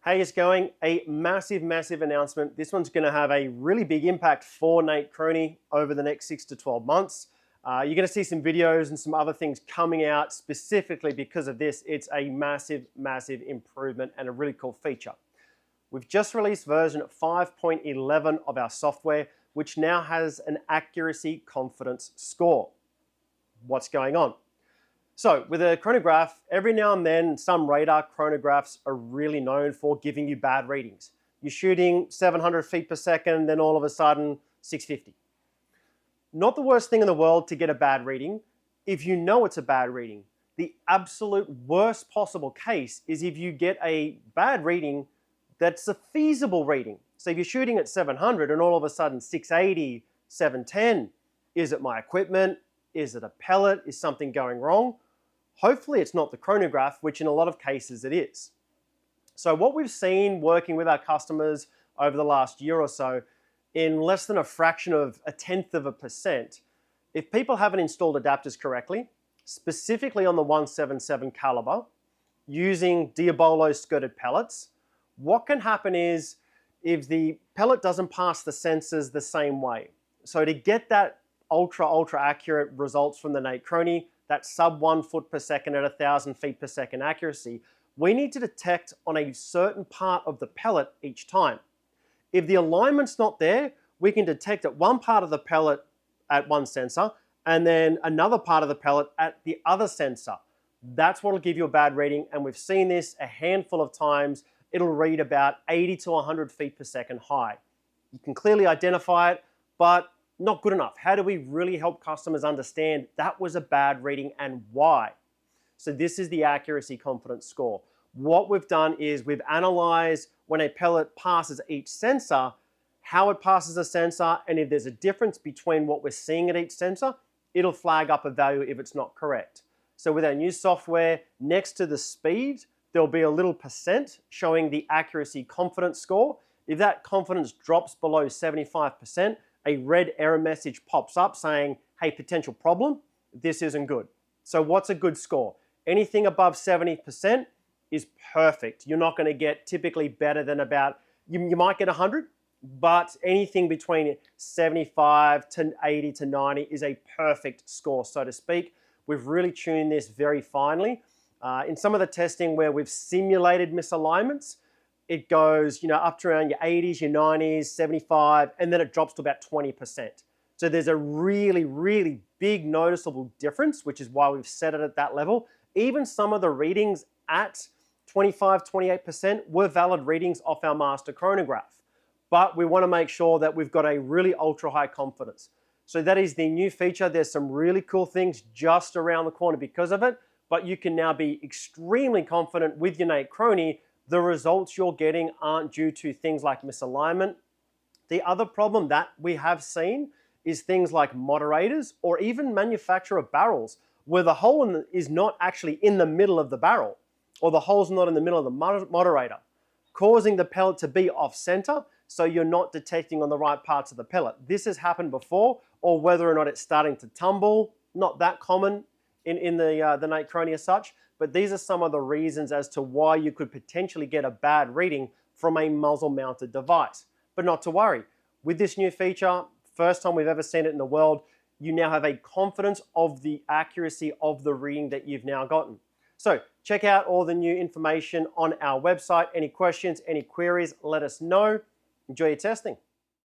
Hey, it's going. A massive announcement. This one's going to have a really big impact for NateChrony over the next 6 to 12 months. You're going to see some videos and some other things coming out specifically because of this. It's a massive improvement and a really cool feature. We've just released version 5.11 of our software, which now has an accuracy confidence score. What's going on? So with a chronograph, every now and then some radar chronographs are really known for giving you bad readings. You're shooting 700 feet per second, then all of a sudden 650. Not the worst thing in the world to get a bad reading if you know it's a bad reading. The absolute worst possible case is if you get a bad reading that's a feasible reading. So if you're shooting at 700 and all of a sudden 680, 710, is it my equipment? Is it a pellet? Is something going wrong? Hopefully it's not the chronograph, which in a lot of cases it is. So what we've seen working with our customers over the last year or so, in less than a fraction of a tenth of a percent, if people haven't installed adapters correctly, specifically on the 177 caliber, using Diabolo skirted pellets, what can happen is if the pellet doesn't pass the sensors the same way. So to get that ultra accurate results from the NateChrony, that sub 1 foot per second at 1,000 feet per second accuracy, we need to detect on a certain part of the pellet each time. If the alignment's not there, we can detect at one part of the pellet at one sensor and then another part of the pellet at the other sensor. That's what will give you a bad reading, and we've seen this a handful of times. It'll read about 80 to 100 feet per second high. You can clearly identify it, but not good enough. How do we really help customers understand that was a bad reading and why? So this is the accuracy confidence score. What we've done is we've analyzed when a pellet passes each sensor, how it passes a sensor, and if there's a difference between what we're seeing at each sensor, it'll flag up a value if it's not correct. So with our new software, next to the speed, there'll be a little percent showing the accuracy confidence score. If that confidence drops below 75%, a red error message pops up saying, hey, potential problem, this isn't good. So what's a good score? Anything above 70% is perfect. You're not going to get typically better than about, you might get 100, but anything between 75 to 80 to 90 is a perfect score, so to speak. We've really tuned this very finely. In some of the testing where we've simulated misalignments, it goes, up to around your 80s, your 90s, 75, and then it drops to about 20%. So there's a really big noticeable difference, which is why we've set it at that level. Even some of the readings at 25, 28% were valid readings off our master chronograph. But we want to make sure that we've got a really ultra high confidence. So that is the new feature. There's some really cool things just around the corner because of it, but you can now be extremely confident with your NateChrony. The results you're getting aren't due to things like misalignment. The other problem that we have seen is things like moderators or even manufacturer barrels where the hole is not actually in the middle of the barrel or the hole's not in the middle of the moderator, causing the pellet to be off center so you're not detecting on the right parts of the pellet. This has happened before, or whether or not it's starting to tumble, not that common in the NateChrony as such, but these are some of the reasons as to why you could potentially get a bad reading from a muzzle-mounted device. But not to worry. With this new feature, first time we've ever seen it in the world, you now have a confidence of the accuracy of the reading that you've now gotten. So check out all the new information on our website. Any questions, any queries, let us know. Enjoy your testing.